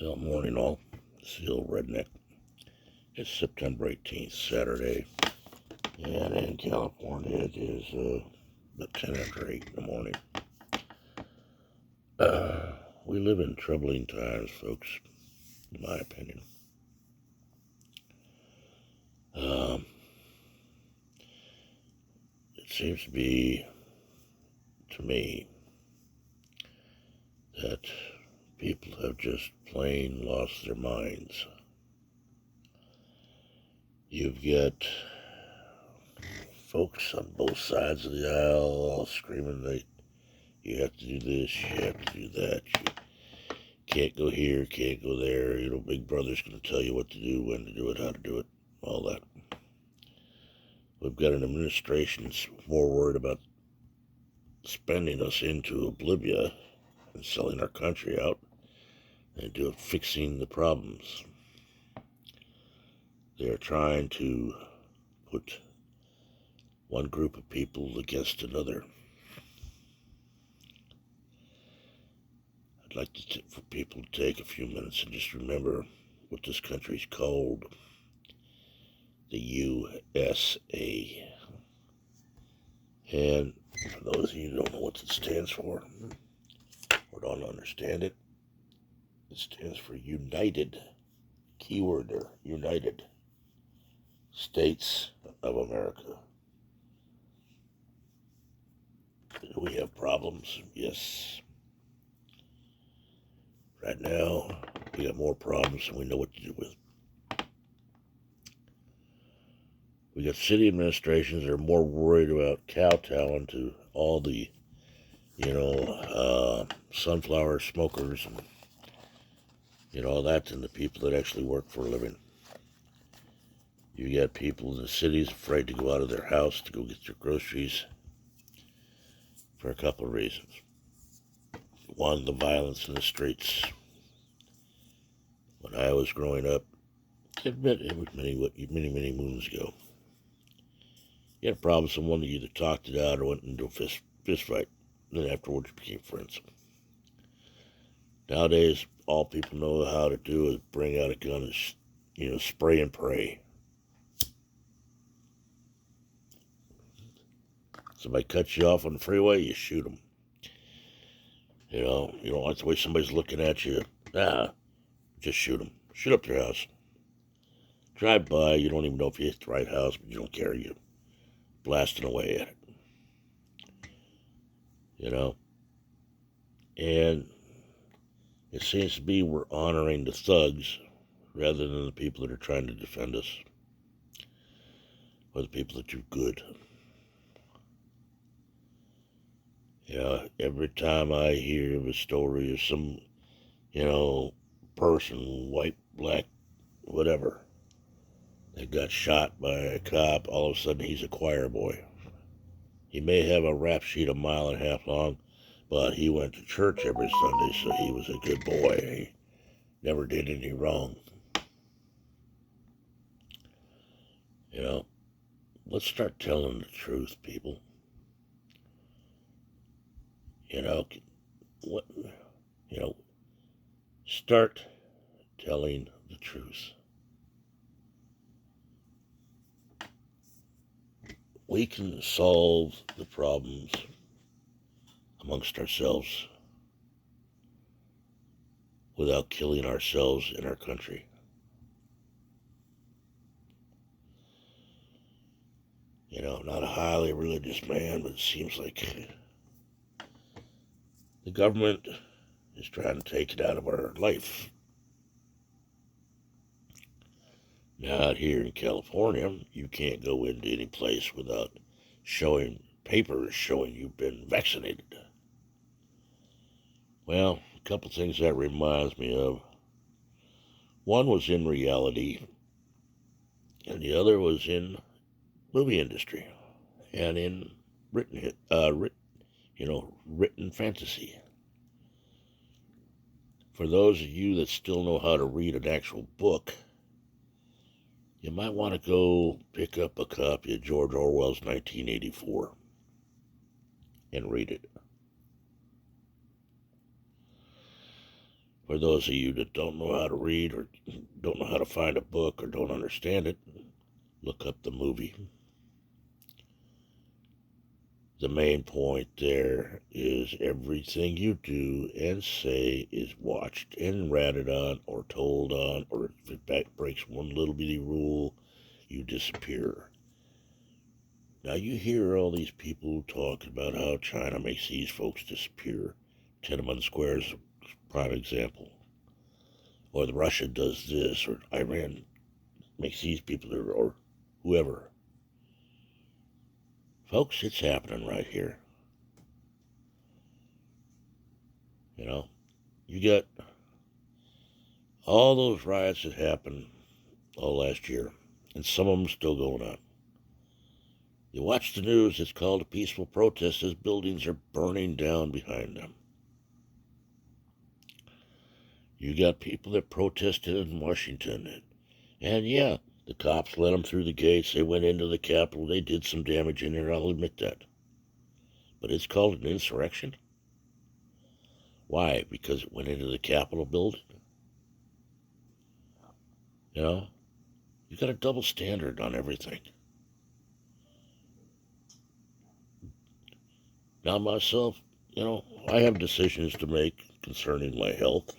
Well, morning all. Still redneck. It's September 18th, Saturday, and in California it is about 10 after 8 in the morning. We live in troubling times, folks, in my opinion. It seems to be, to me, that people have just plain lost their minds. You've got folks on both sides of the aisle all screaming that you have to do this, you have to do that, you can't go here, can't go there, Big Brother's going to tell you what to do, when to do it, how to do it, all that. We've got an administration that's more worried about spending us into oblivion and selling our country out than do fixing the problems. They are trying to put one group of people against another. I'd like for people to take a few minutes and just remember what this country's called: the USA. And for those of you who don't know what it stands for or don't understand it, it stands for United. Keyword there, United States of America. Do we have problems? Yes. Right now, we got more problems than we know what to do with. We got city administrations that are more worried about kowtowing to all the, sunflower smokers and, all that than the people that actually work for a living. You got people in the cities afraid to go out of their house to go get their groceries for a couple of reasons. One, the violence in the streets. When I was growing up, I admit it was many moons ago. You had a problem with someone, you either talked it out or went into a fist fight, and then afterwards you became friends. Nowadays, all people know how to do is bring out a gun and, spray and pray. Somebody cuts you off on the freeway, you shoot them. You don't like the way somebody's looking at you. Just shoot them. Shoot up their house. Drive by, you don't even know if you hit the right house, but you don't care. You blasting away at it. And it seems to be we're honoring the thugs rather than the people that are trying to defend us, or the people that do good. Every time I hear of a story of some, person, white, black, whatever, that got shot by a cop, all of a sudden he's a choir boy. He may have a rap sheet a mile and a half long, but he went to church every Sunday, so he was a good boy. He never did any wrong. Let's start telling the truth, people. What, start telling the truth. We can solve the problems amongst ourselves without killing ourselves and our country. I'm not a highly religious man, but it seems like the government is trying to take it out of our life. Now, out here in California, you can't go into any place without showing papers showing you've been vaccinated. Well, a couple things that reminds me of. One was in reality, and the other was in movie industry and in written fantasy. For those of you that still know how to read an actual book, you might want to go pick up a copy of George Orwell's 1984 and read it. For those of you that don't know how to read or don't know how to find a book or don't understand it, look up the movie. The main point there is everything you do and say is watched and ratted on or told on, or if it breaks one little bitty rule, you disappear. Now you hear all these people talking about how China makes these folks disappear. Tiananmen Square is a prime example. Or the Russia does this, or Iran makes these people, or whoever. Folks, it's happening right here. You know, you got all those riots that happened all last year, and some of them still going on. You watch the news, it's called a peaceful protest as buildings are burning down behind them. You got people that protested in Washington, and yeah, the cops let them through the gates, they went into the Capitol, they did some damage in there, I'll admit that. But it's called an insurrection? Why? Because it went into the Capitol building? You know, you got a double standard on everything. Now myself, I have decisions to make concerning my health.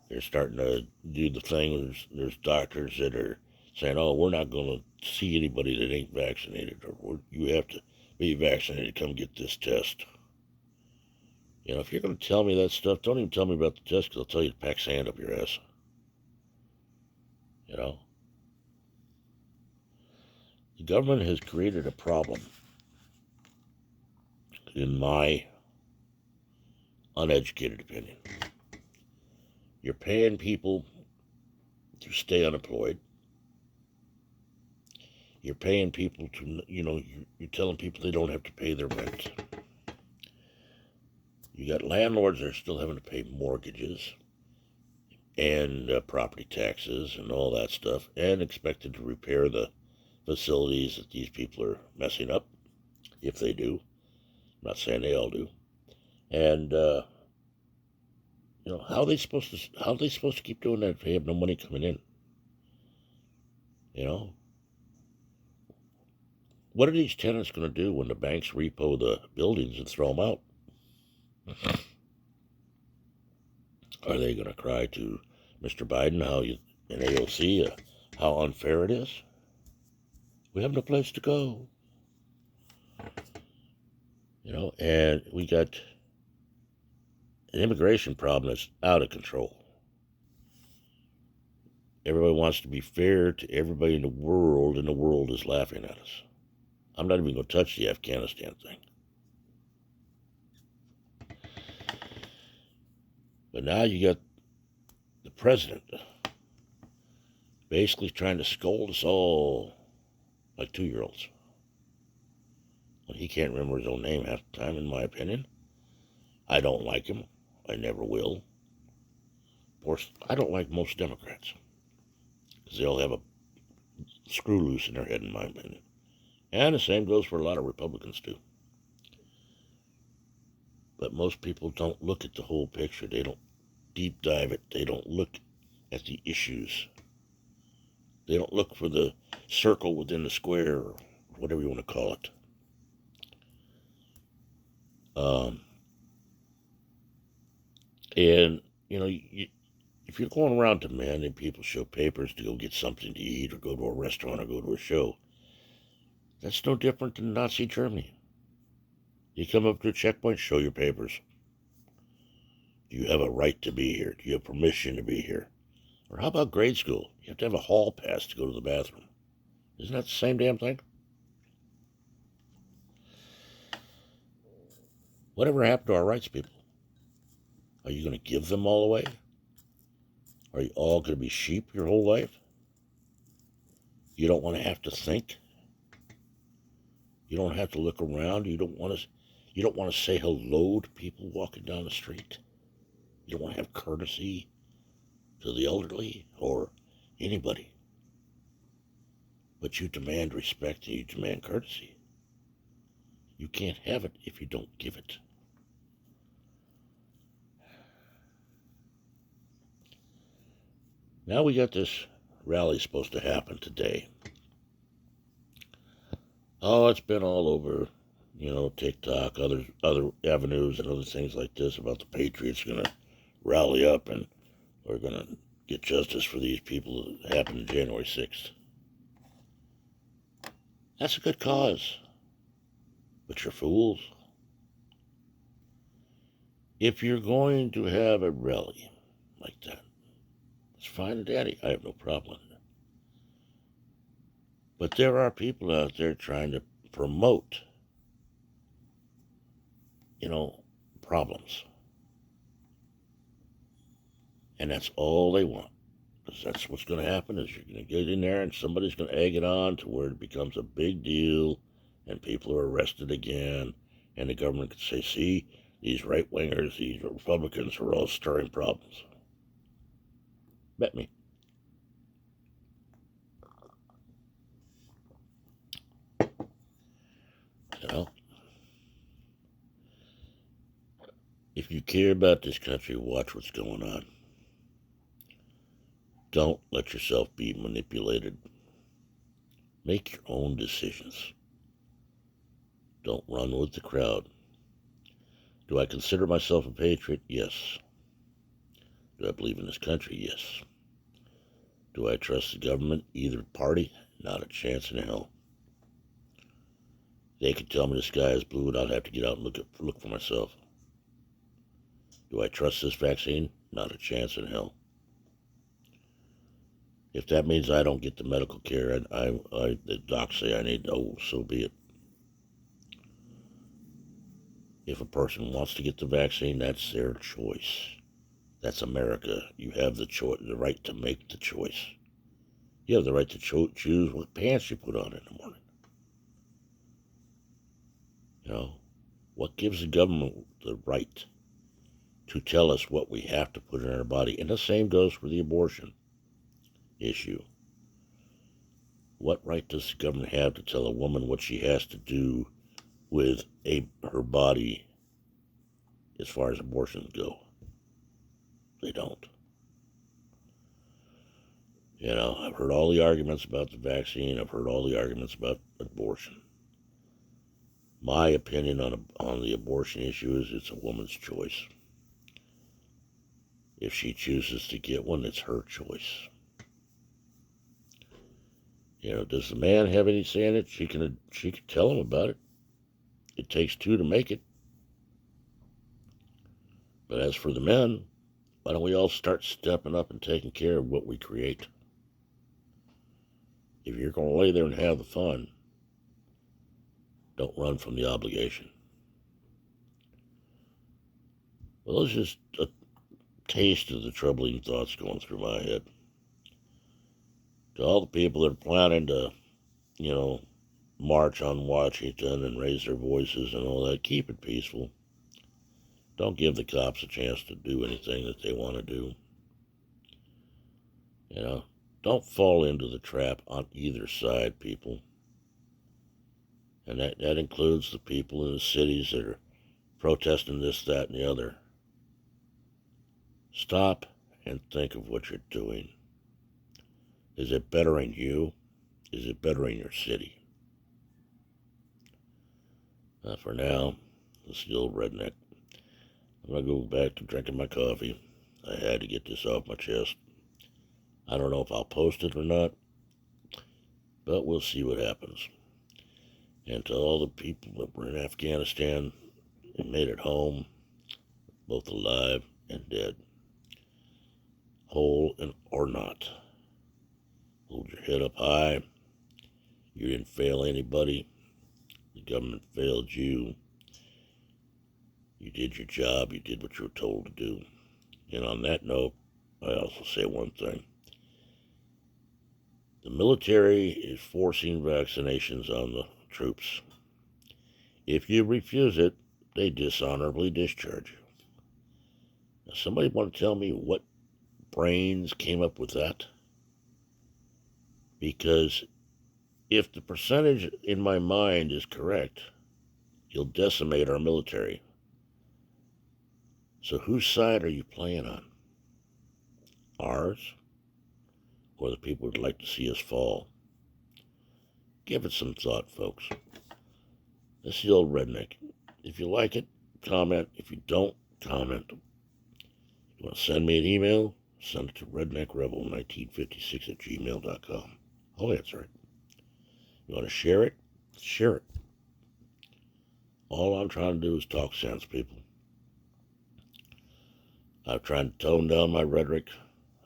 They're starting to do the thing. There's doctors that are saying, "Oh, we're not going to see anybody that ain't vaccinated, or you have to be vaccinated to come get this test." If you're going to tell me that stuff, don't even tell me about the test, because I'll tell you to pack sand up your ass. The government has created a problem, in my uneducated opinion. You're paying people to stay unemployed. You're paying people to, you're telling people they don't have to pay their rent. You got landlords that are still having to pay mortgages and property taxes and all that stuff, and expected to repair the facilities that these people are messing up, if they do. I'm not saying they all do. And how are they supposed to keep doing that if they have no money coming in? What are these tenants going to do when the banks repo the buildings and throw them out? Are they going to cry to Mr. Biden and AOC how unfair it is? We have no place to go. And we got an immigration problem that's out of control. Everybody wants to be fair to everybody in the world, and the world is laughing at us. I'm not even going to touch the Afghanistan thing. But now you got the president basically trying to scold us all like 2-year-olds. Well, he can't remember his own name half the time, in my opinion. I don't like him. I never will. Of course, I don't like most Democrats, because they all have a screw loose in their head, in my opinion. And the same goes for a lot of Republicans, too. But most people don't look at the whole picture. They don't deep dive it. They don't look at the issues. They don't look for the circle within the square, or whatever you want to call it. And, if you're going around demanding people show papers to go get something to eat, or go to a restaurant, or go to a show, that's no different than Nazi Germany. You come up to a checkpoint, show your papers. Do you have a right to be here? Do you have permission to be here? Or how about grade school? You have to have a hall pass to go to the bathroom. Isn't that the same damn thing? Whatever happened to our rights, people? Are you going to give them all away? Are you all going to be sheep your whole life? You don't want to have to think? You don't have to look around? You don't want to say hello to people walking down the street? You don't want to have courtesy to the elderly or anybody? But you demand respect and you demand courtesy. You can't have it if you don't give it. Now we got this rally supposed to happen today. Oh, it's been all over, TikTok, other avenues and other things like this about the Patriots going to rally up and we're going to get justice for these people that happened on January 6th. That's a good cause. But you're fools. If you're going to have a rally like that, it's fine and dandy. I have no problem with it. But there are people out there trying to promote, problems. And that's all they want. Because that's what's going to happen is you're going to get in there and somebody's going to egg it on to where it becomes a big deal and people are arrested again. And the government can say, see, these right-wingers, these Republicans are all stirring problems. Bet me. If you care about this country, watch what's going on. Don't let yourself be manipulated. Make your own decisions. Don't run with the crowd. Do I consider myself a patriot? Yes. Do I believe in this country? Yes. Do I trust the government, either party? Not a chance in hell. They could tell me the sky is blue and I'd have to get out and look for myself. Do I trust this vaccine? Not a chance in hell. If that means I don't get the medical care and the docs say I need, so be it. If a person wants to get the vaccine, that's their choice. That's America. You have the right to make the choice. You have the right to choose what pants you put on in the morning. What gives the government the right to tell us what we have to put in our body? And the same goes for the abortion issue. What right does the government have to tell a woman what she has to do with her body as far as abortions go? They don't. I've heard all the arguments about the vaccine. I've heard all the arguments about abortion. My opinion on the abortion issue is it's a woman's choice. If she chooses to get one, it's her choice. Does the man have any say in it? She can tell him about it. It takes two to make it. But as for the men, why don't we all start stepping up and taking care of what we create? If you're going to lay there and have the fun, don't run from the obligation. Well, it's just a taste of the troubling thoughts going through my head. To all the people that are planning to, march on Washington and raise their voices and all that, keep it peaceful. Don't give the cops a chance to do anything that they want to do. Don't fall into the trap on either side, people. And that includes the people in the cities that are protesting this, that, and the other. Stop and think of what you're doing. Is it bettering you? Is it bettering your city? For now, this is the old redneck. I'm going to go back to drinking my coffee. I had to get this off my chest. I don't know if I'll post it or not, but we'll see what happens. And to all the people that were in Afghanistan and made it home, both alive and dead, whole or not, hold your head up high. You didn't fail anybody. The government failed you. You did your job. You did what you were told to do. And on that note, I also say one thing. The military is forcing vaccinations on the troops. If you refuse it, they dishonorably discharge you. Now, somebody want to tell me what brains came up with that? Because if the percentage in my mind is correct, you'll decimate our military. So whose side are you playing on? Ours or the people would like to see us fall. Give it some thought, folks. This is the old redneck. If you like it, comment. If you don't, comment. You want to send me an email? Send it to redneckrebel1956@gmail.com. I'll answer it. You want to share it? Share it. All I'm trying to do is talk sense, people. I'm trying to tone down my rhetoric.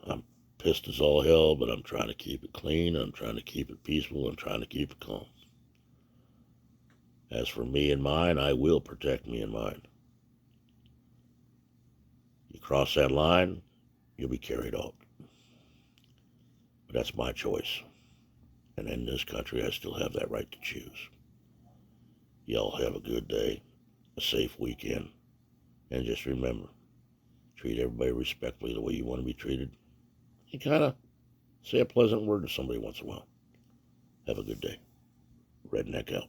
I'm pissed as all hell, but I'm trying to keep it clean. I'm trying to keep it peaceful. I'm trying to keep it calm. As for me and mine, I will protect me and mine. You cross that line, you'll be carried out. But that's my choice. And in this country, I still have that right to choose. Y'all have a good day, a safe weekend, and just remember, treat everybody respectfully the way you want to be treated. And kind of say a pleasant word to somebody once in a while. Have a good day. Redneck out.